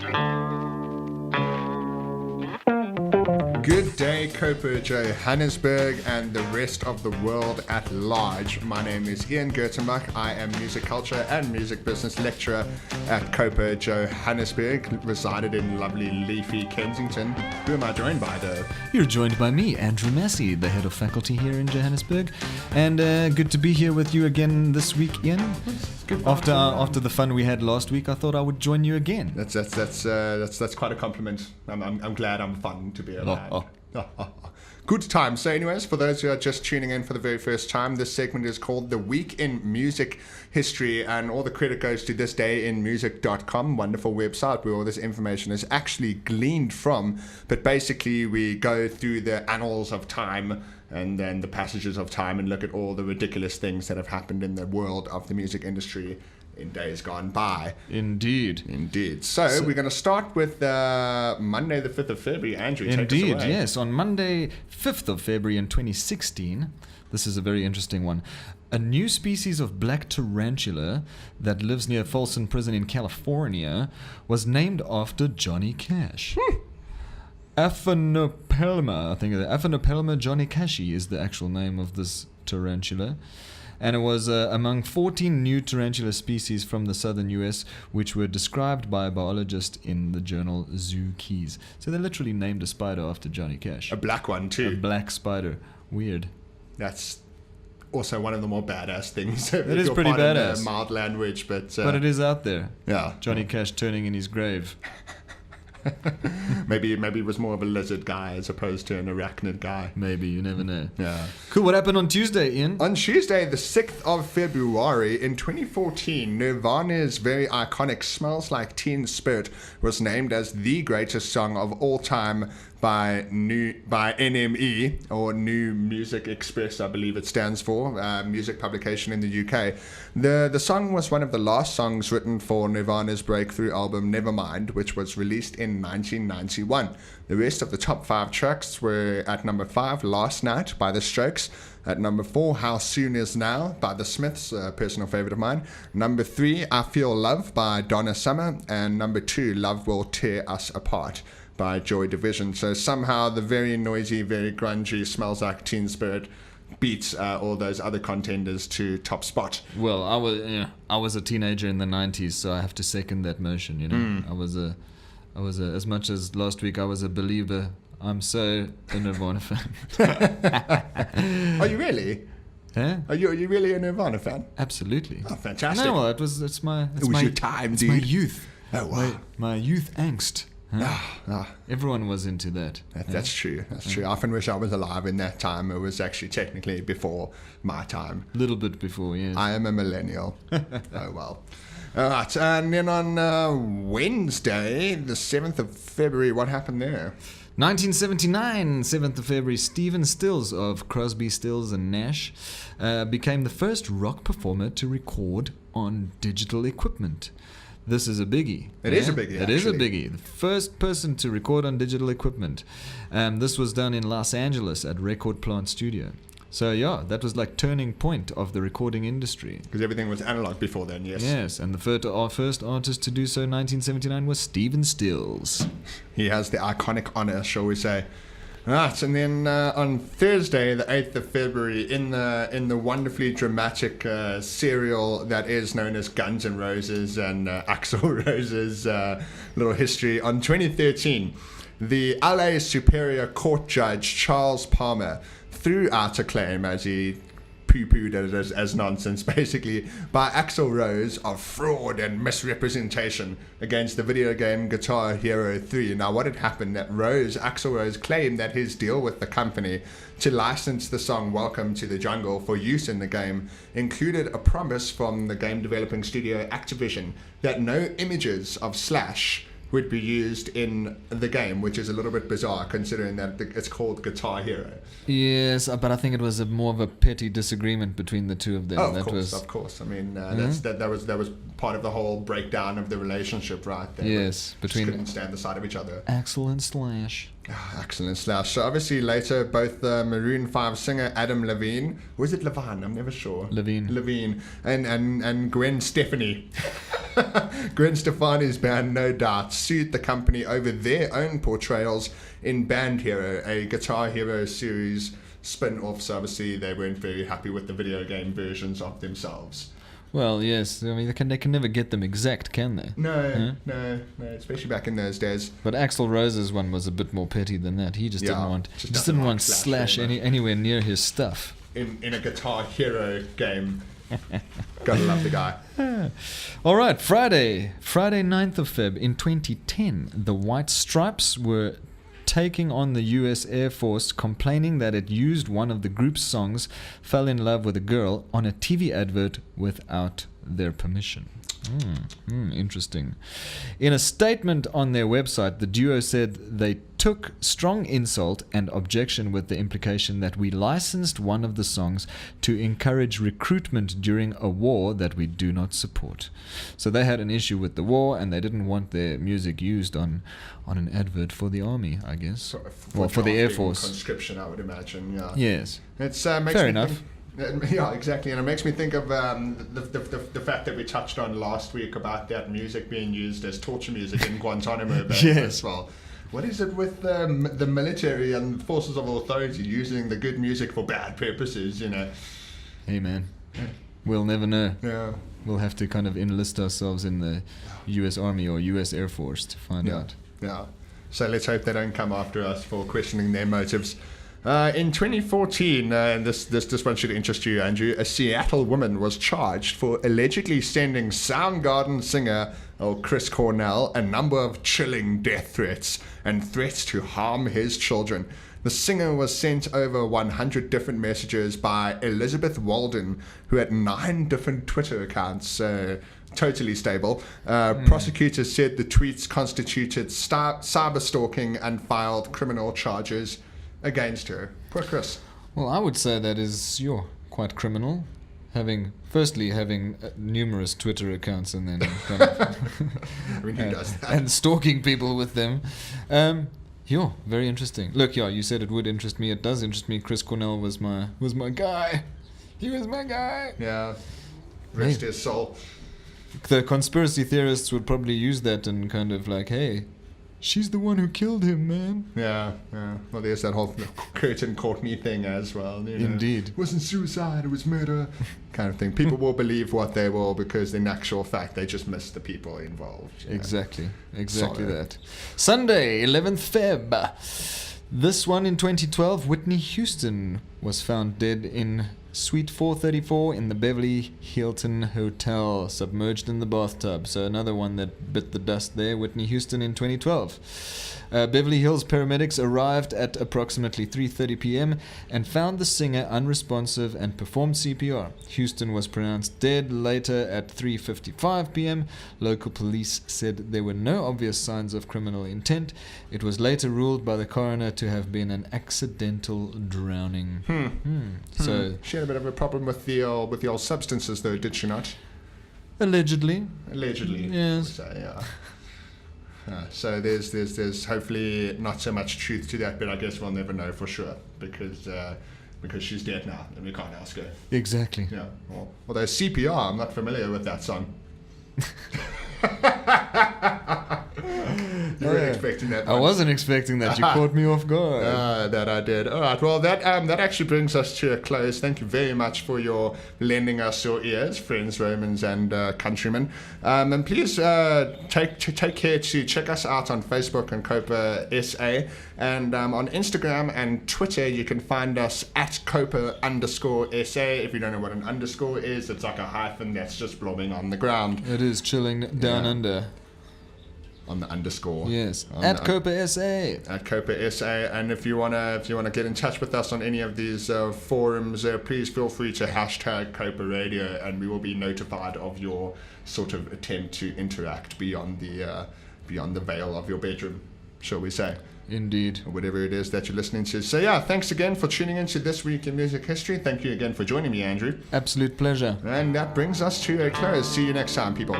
Good day, COPA, Johannesburg, and the rest of the world at large. My name is Ian Gertenbach. I am music culture and music business lecturer at COPA, Johannesburg, resided in lovely leafy Kensington. Who am I joined by, though? You're joined by me, Andrew Massey, the head of faculty here in Johannesburg, and good to be here with you again this week, Ian. After the fun we had last week, I thought I would join you again. That's quite a compliment. I'm glad I'm fun to be around. Good time. So anyways, for those who are just tuning in for the very first time, this segment is called The Week in Music History, and all the credit goes to thisdayinmusic.com, wonderful website where all this information is actually gleaned from. But basically we go through the annals of time and then the passages of time and look at all the ridiculous things that have happened in the world of the music industry in days gone by. Indeed. So we're going to start with Monday the 5th of February. Andrew, take us away. Indeed, yes. On Monday, 5th of February in 2016, this is a very interesting one, a new species of black tarantula that lives near Folsom Prison in California was named after Johnny Cash. Aphanopelma, I think Aphanopelma johnnycashi is the actual name of this tarantula. And it was among 14 new tarantula species from the southern US, which were described by a biologist in the journal Zoo Keys. So they literally named a spider after Johnny Cash. A black one, too. A black spider. Weird. That's also one of the more badass things. It is pretty badass. Mild language, but it is out there. Yeah. Johnny Cash turning in his grave. Maybe it was more of a lizard guy as opposed to an arachnid guy. Maybe, you never know. Yeah. Cool, what happened on Tuesday, Ian? On Tuesday, the 6th of February in 2014, Nirvana's very iconic Smells Like Teen Spirit was named as the greatest song of all time by NME, or New Music Express, I believe it stands for, music publication in the UK. The song was one of the last songs written for Nirvana's breakthrough album Nevermind, which was released in 1991. The rest of the top 5 tracks were at number 5, Last Night by The Strokes. At number 4, How Soon Is Now by The Smiths, a personal favorite of mine. Number 3, I Feel Love by Donna Summer. And number 2, Love Will Tear Us Apart by Joy Division. So somehow the very noisy, very grungy Smells Like Teen Spirit beats all those other contenders to top spot. Well, I was a teenager in the 90s, so I have to second that motion, you know. I was a as much as last week I was a believer, I'm so a Nirvana fan. Are you really? Huh? Are you really a Nirvana fan? Absolutely. Oh, fantastic. No, it's my your time, it's dude. my youth. Oh, wow. My youth angst. Huh? Ah. Everyone was into that. That's true. That's true. I often wish I was alive in that time. It was actually technically before my time. A little bit before, yes. I am a millennial. Oh, well. All right. And then on Wednesday, the 7th of February, what happened there? 1979, 7th of February, Stephen Stills of Crosby, Stills and Nash became the first rock performer to record on digital equipment. This is a biggie. It is a biggie, It is a biggie. The first person to record on digital equipment. This was done in Los Angeles at Record Plant Studio. So yeah, that was like turning point of the recording industry. Because everything was analog before then, yes. Yes, and our first artist to do so in 1979 was Stephen Stills. He has the iconic honor, shall we say. Right, and then on Thursday, the 8th of February, in the wonderfully dramatic serial that is known as Guns N' Roses and Axl Rose's little history, on 2013, the LA Superior Court Judge Charles Palmer threw out a claim, as he poo-pooed it as nonsense, basically, by Axl Rose of fraud and misrepresentation against the video game Guitar Hero 3. Now, what had happened that Axl Rose claimed that his deal with the company to license the song Welcome to the Jungle for use in the game included a promise from the game developing studio Activision that no images of Slash would be used in the game, which is a little bit bizarre considering that it's called Guitar Hero. Yes, but I think it was more of a petty disagreement between the two of them. Oh, of course. I mean, that was part of the whole breakdown of the relationship, right there. Yes, between just couldn't stand the sight of each other. Axl and Slash. Axl and Slash. So obviously later, both Maroon 5 singer Adam Levine, was it Levine? I'm never sure. Levine. And Gwen Stefani. Gwen Stefani's band No Doubt sued the company over their own portrayals in Band Hero, a Guitar Hero series spin-off. So obviously they weren't very happy with the video game versions of themselves. Well, yes. I mean, they can never get them exact, can they? No, especially back in those days. But Axl Rose's one was a bit more petty than that. He just didn't want Slash anywhere near his stuff. In a Guitar Hero game. Gotta love the guy. All right, Friday 9th of Feb in 2010, the White Stripes were taking on the US Air Force, complaining that it used one of the group's songs, Fell in Love with a Girl, on a TV advert without their permission. Interesting. In a statement on their website, the duo said they took strong insult and objection with the implication that we licensed one of the songs to encourage recruitment during a war that we do not support. So they had an issue with the war, and they didn't want their music used on an advert for the army, I guess. For the Air Force. Conscription, I would imagine, yeah. Yes. It's fair enough. Yeah, exactly, and it makes me think of the fact that we touched on last week about that music being used as torture music in Guantanamo Bay as well. What is it with the military and forces of authority using the good music for bad purposes, you know? Hey, man, we'll never know. Yeah. We'll have to kind of enlist ourselves in the U.S. Army or U.S. Air Force to find out. Yeah. So let's hope they don't come after us for questioning their motives. In 2014, and this one should interest you, Andrew, a Seattle woman was charged for allegedly sending Soundgarden singer Chris Cornell a number of chilling death threats and threats to harm his children. The singer was sent over 100 different messages by Elizabeth Walden, who had 9 different Twitter accounts. Totally stable. Prosecutors said the tweets constituted cyber stalking and filed criminal charges against her. Poor Chris. Well, I would say that is quite criminal. Having numerous Twitter accounts and then kind of I mean, who does that? And stalking people with them. Very interesting. Look, you said it would interest me. It does interest me. Chris Cornell was my guy. He was my guy. Yeah. Rest his soul. The conspiracy theorists would probably use that and kind of like, hey, she's the one who killed him, man. Yeah. Well, there's that whole Kurt and Courtney thing as well. You know? Indeed. It wasn't suicide, it was murder, kind of thing. People will believe what they will because in actual fact they just miss the people involved. Exactly that. Sunday, 11th Feb. This one in 2012, Whitney Houston was found dead in Suite 434 in the Beverly Hilton Hotel, submerged in the bathtub. So another one that bit the dust there, Whitney Houston in 2012. Beverly Hills paramedics arrived at approximately 3:30 p.m. and found the singer unresponsive and performed CPR. Houston was pronounced dead later at 3:55 p.m. Local police said there were no obvious signs of criminal intent. It was later ruled by the coroner to have been an accidental drowning. So she had a bit of a problem with the old substances, though, did she not? Allegedly. Yes. So, yeah. So there's hopefully not so much truth to that, but I guess we'll never know for sure because she's dead now and we can't ask her. Exactly. Yeah. Although CPR, I'm not familiar with that song. You weren't expecting that one. I wasn't expecting that. You caught me off guard. That I did. All right. Well, that actually brings us to a close. Thank you very much for your lending us your ears, friends, Romans, and countrymen. And please take care to check us out on Facebook and COPA SA, and on Instagram and Twitter you can find us at COPA_SA. If you don't know what an underscore is, it's like a hyphen that's just blobbing on the ground. It is chilling down under. On the underscore. Yes. At COPA SA. At COPA SA. And if you wanna get in touch with us on any of these forums, please feel free to hashtag COPA Radio, and we will be notified of your sort of attempt to interact beyond the veil of your bedroom, shall we say. Indeed. Or whatever it is that you're listening to. So yeah, thanks again for tuning into This Week in Music History. Thank you again for joining me, Andrew. Absolute pleasure. And that brings us to a close. See you next time, people.